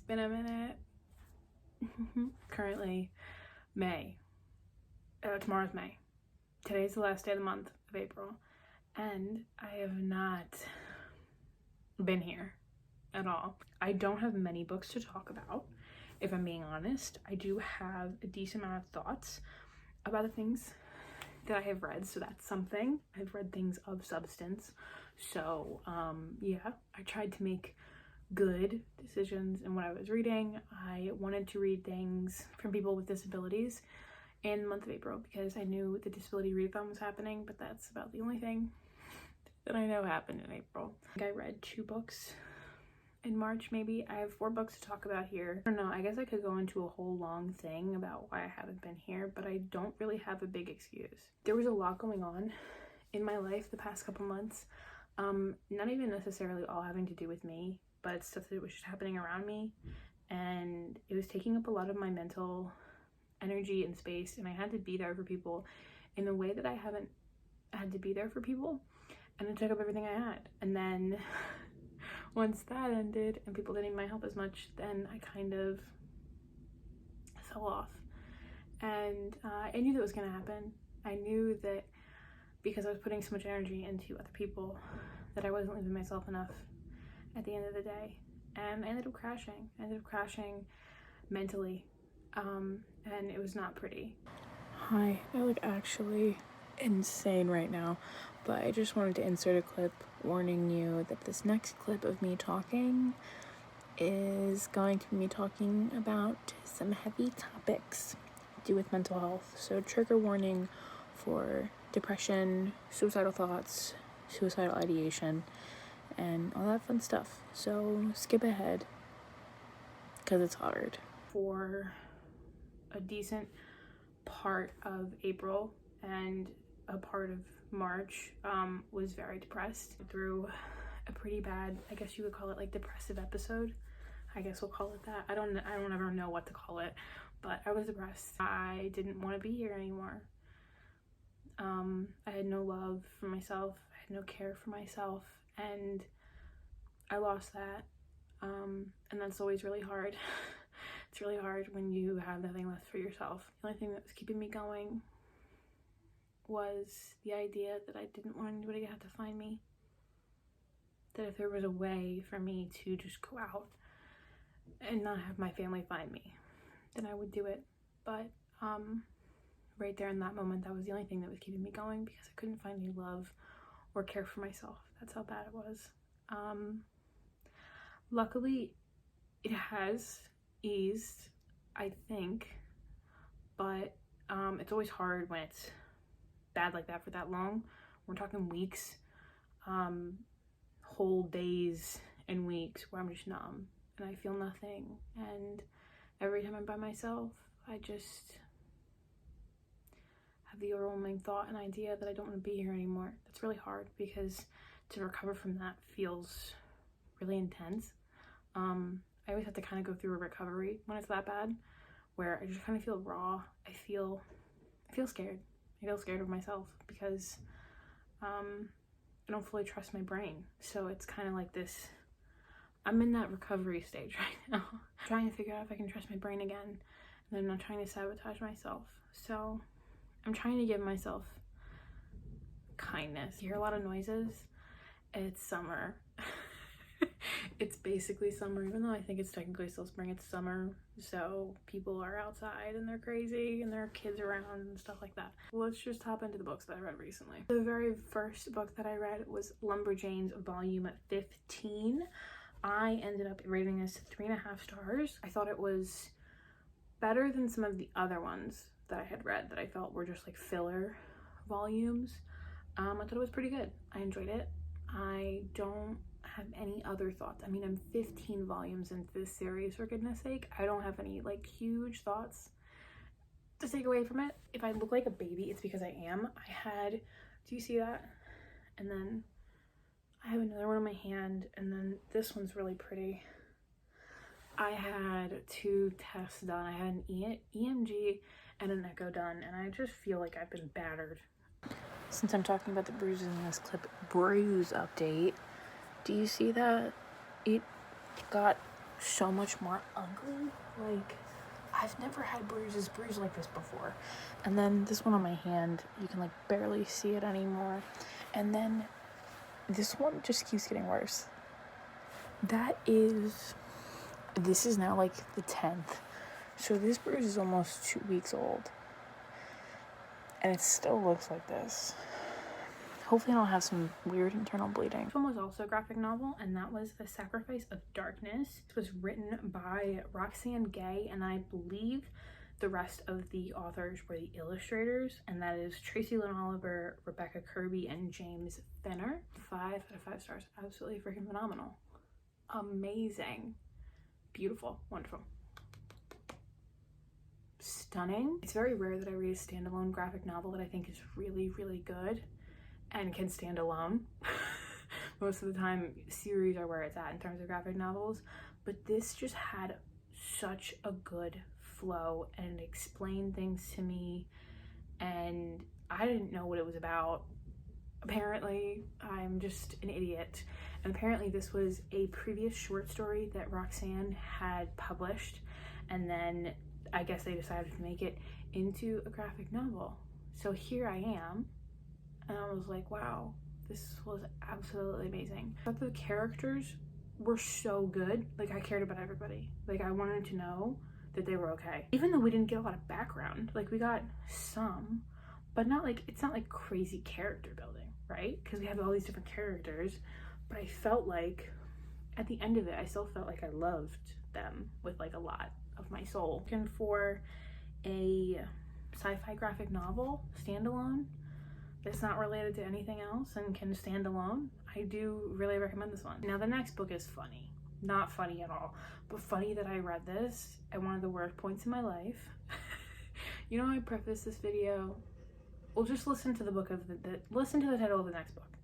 been a minute. Currently May. Tomorrow's May. Today's the last day of the month of April, and I have not been here at all. I don't have many books to talk about, if I'm being honest. I do have a decent amount of thoughts about the things that I have read, so that's something. I've read things of substance, so yeah, I tried to make good decisions in what I was reading. I wanted to read things from people with disabilities in the month of April because I knew the disability readathon was happening, but that's about the only thing that I know happened in April. I think I read 2 books in March, maybe. I have 4 books to talk about here. I don't know, I guess I could go into a whole long thing about why I haven't been here, but I don't really have a big excuse. There was a lot going on in my life the past couple months, not even necessarily all having to do with me, but stuff that was just happening around me, and it was taking up a lot of my mental energy and space, and I had to be there for people in a way that I haven't had to be there for people, and it took up everything I had. And then once that ended and people didn't need my help as much, then I kind of fell off, and I knew that was gonna happen. I knew that because I was putting so much energy into other people that I wasn't leaving myself enough at the end of the day, and I ended up crashing mentally, and it was not pretty. Hi, I look actually insane right now, but I just wanted to insert a clip warning you that this next clip of me talking is going to be me talking about some heavy topics to do with mental health, so trigger warning for depression, suicidal thoughts, suicidal ideation, and all that fun stuff. So skip ahead because it's hard. For a decent part of April and a part of March, was very depressed through a pretty bad, I guess you would call it like depressive episode. I guess we'll call it that. I don't ever know what to call it, but I was depressed. I didn't want to be here anymore. I had no love for myself. I had no care for myself, and I lost that, and that's always really hard. It's really hard when you have nothing left for yourself. The only thing that was keeping me going was the idea that I didn't want anybody to have to find me, that if there was a way for me to just go out and not have my family find me, then I would do it. But right there in that moment, that was the only thing that was keeping me going, because I couldn't find any love or care for myself. That's how bad it was. Luckily, it has eased, I think, but it's always hard when it's bad like that for that long. We're talking weeks, whole days and weeks where I'm just numb and I feel nothing, and every time I'm by myself, I just have the overwhelming thought and idea that I don't want to be here anymore. That's really hard because to recover from that feels really intense. I always have to kind of go through a recovery when it's that bad, where I just kind of feel raw. I feel scared. I feel scared of myself because I don't fully trust my brain. So it's kind of like this, I'm in that recovery stage right now, trying to figure out if I can trust my brain again, and I'm not trying to sabotage myself. So I'm trying to give myself kindness. You hear a lot of noises. It's summer. It's basically summer, even though I think it's technically still spring. It's summer, so people are outside and they're crazy and there are kids around and stuff like that. Let's just hop into the books that I read recently. The very first book that I read was Lumberjanes volume 15. I ended up rating this 3.5 stars. I thought it was better than some of the other ones that I had read that I felt were just like filler volumes. I thought it was pretty good. I enjoyed it. I don't have any other thoughts. I mean, I'm 15 volumes into this series, for goodness sake. I don't have any like huge thoughts to take away from it. If I look like a baby, it's because I am. Do you see that? And then I have another one in my hand, and then this one's really pretty. I had 2 tests done. I had an EMG and an echo done, and I just feel like I've been battered. Since I'm talking about the bruises in this clip, bruise update. Do you see that? It got so much more ugly. Like, I've never had bruises like this before. And then this one on my hand, you can like barely see it anymore. And then this one just keeps getting worse. This is now like the 10th. So this bruise is almost 2 weeks old. And it still looks like this. Hopefully I don't have some weird internal bleeding. This one was also a graphic novel, and that was The Sacrifice of Darkness. It was written by Roxane Gay, and I believe the rest of the authors were the illustrators, and that is Tracy Lynn Oliver, Rebecca Kirby, and James Fenner. 5 out of 5 stars. Absolutely freaking phenomenal. Amazing. Beautiful. Wonderful. Stunning. It's very rare that I read a standalone graphic novel that I think is really, really good and can stand alone. Most of the time, series are where it's at in terms of graphic novels, but this just had such a good flow and explained things to me, and I didn't know what it was about. Apparently, I'm just an idiot, and apparently this was a previous short story that Roxane had published, and then I guess they decided to make it into a graphic novel. So here I am, and I was like, wow, this was absolutely amazing. I thought the characters were so good. Like, I cared about everybody. Like, I wanted to know that they were okay. Even though we didn't get a lot of background, like we got some, but not like, it's not like crazy character building, right? Because we have all these different characters, but I felt like at the end of it, I still felt like I loved them with like a lot of my soul. Looking for a sci-fi graphic novel, standalone, that's not related to anything else and can stand alone, I do really recommend this one. Now the next book is funny. Not funny at all, but funny that I read this at one of the worst points in my life. You know how I preface this video? Well, just listen to the book of listen to the title of the next book.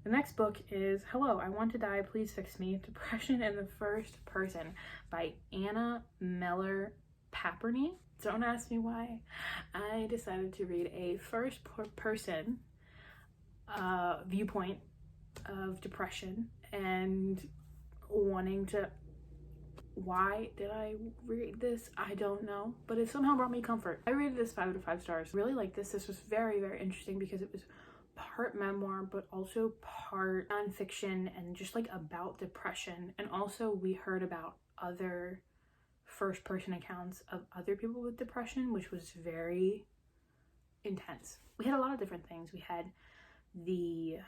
The next book is Hello, I Want to Die, Please Fix Me, Depression in the First Person by Anna Meller Paperney. Don't ask me why. I decided to read a first person viewpoint of depression and wanting to. Why did I read this? I don't know, but it somehow brought me comfort. I rated this 5 out of 5 stars. Really like this. This was very, very interesting because it was part memoir, but also part nonfiction and just like about depression. And also we heard about other first person accounts of other people with depression, which was very intense. We had a lot of different things. We had the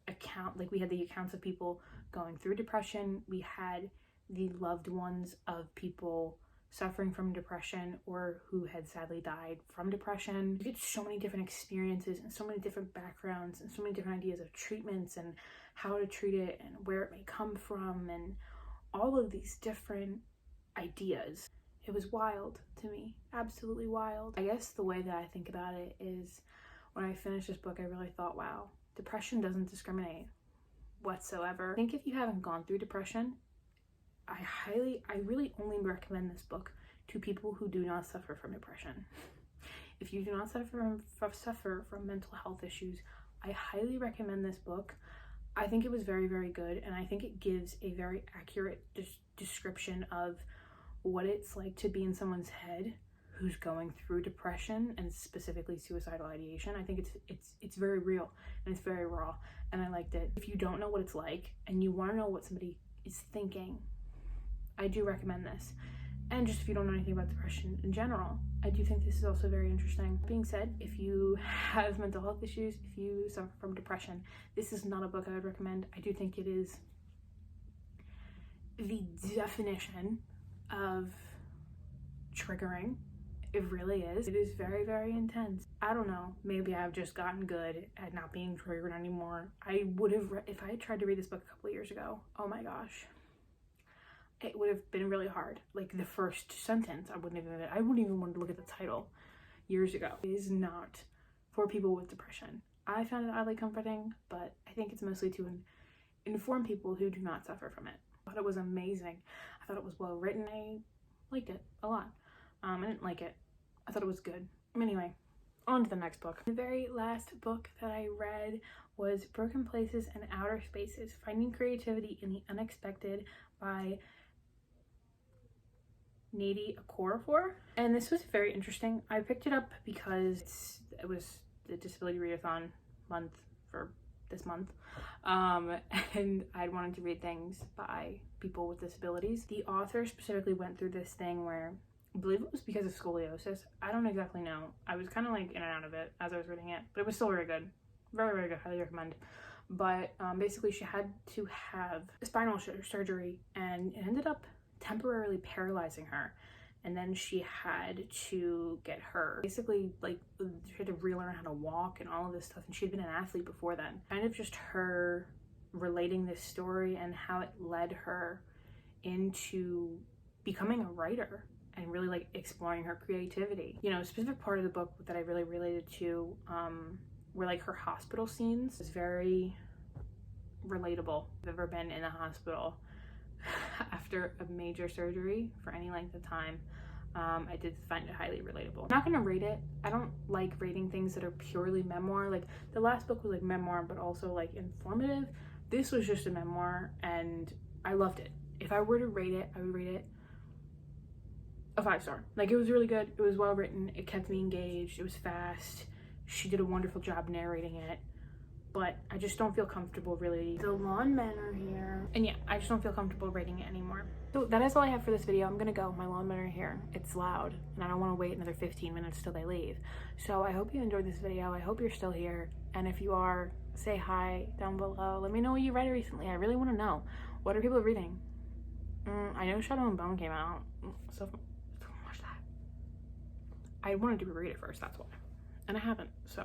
accounts of people going through depression. We had the loved ones of people suffering from depression or who had sadly died from depression. You get so many different experiences and so many different backgrounds and so many different ideas of treatments and how to treat it and where it may come from and all of these different ideas. It was wild to me, absolutely wild. I guess the way that I think about it is when I finished this book, I really thought, wow, depression doesn't discriminate whatsoever. I think if you haven't gone through depression, I really only recommend this book to people who do not suffer from depression. If you do not suffer from mental health issues, I highly recommend this book. I think it was very, very good, and I think it gives a very accurate description of what it's like to be in someone's head who's going through depression and specifically suicidal ideation. I think it's very real and it's very raw, and I liked it. If you don't know what it's like and you want to know what somebody is thinking, I do recommend this. And just if you don't know anything about depression in general, I do think this is also very interesting. That being said, if you have mental health issues, if you suffer from depression, this is not a book I would recommend. I do think it is the definition of triggering. It really is. It is very, very intense. I don't know, maybe I've just gotten good at not being triggered anymore. I would have, if I had tried to read this book a couple of years ago, oh my gosh, it would have been really hard. Like the first sentence, I wouldn't even want to look at the title years ago. It is not for people with depression. I found it oddly comforting, but I think it's mostly to inform people who do not suffer from it. I thought it was amazing. I thought it was well written. I liked it a lot. I didn't like it. I thought it was good. Anyway, on to the next book. The very last book that I read was Broken Places and Outer Spaces, Finding Creativity in the Unexpected by Nady Okorafor. And this was very interesting. I picked it up because it was the Disability Readathon month for this month. And I wanted to read things by people with disabilities. The author specifically went through this thing where, I believe it was because of scoliosis. I don't exactly know. I was kind of like in and out of it as I was reading it, but it was still very good. Very, very good. Highly recommend. But basically she had to have spinal surgery, and it ended up temporarily paralyzing her. And then she had to get her, basically, like, she had to relearn how to walk and all of this stuff. And she'd been an athlete before then. Kind of just her relating this story and how it led her into becoming a writer and really like exploring her creativity. You know, a specific part of the book that I really related to were like her hospital scenes. It's very relatable. If I've ever been in a hospital after a major surgery for any length of time, I did find it highly relatable. I'm not gonna rate it. I don't like rating things that are purely memoir. Like the last book was like memoir but also like informative. This was just a memoir and I loved it. If I were to rate it, I would rate it a 5-star. Like, it was really good. It was well written. It kept me engaged. It was fast. She did a wonderful job narrating it. But I just don't feel comfortable really. The lawn men are here. And yeah, I just don't feel comfortable rating it anymore. So that is all I have for this video. I'm gonna go. My lawn men are here. It's loud and I don't want to wait another 15 minutes till they leave. So I hope you enjoyed this video. I hope you're still here. And if you are, say hi down below. Let me know what you read recently. I really want to know. What are people reading? I know Shadow and Bone came out. So watch that. I wanted to read it first, that's why. And I haven't, so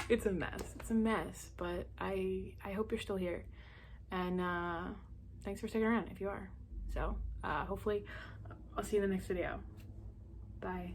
it's a mess. It's a mess, but I hope you're still here. And thanks for sticking around if you are. So hopefully I'll see you in the next video. Bye.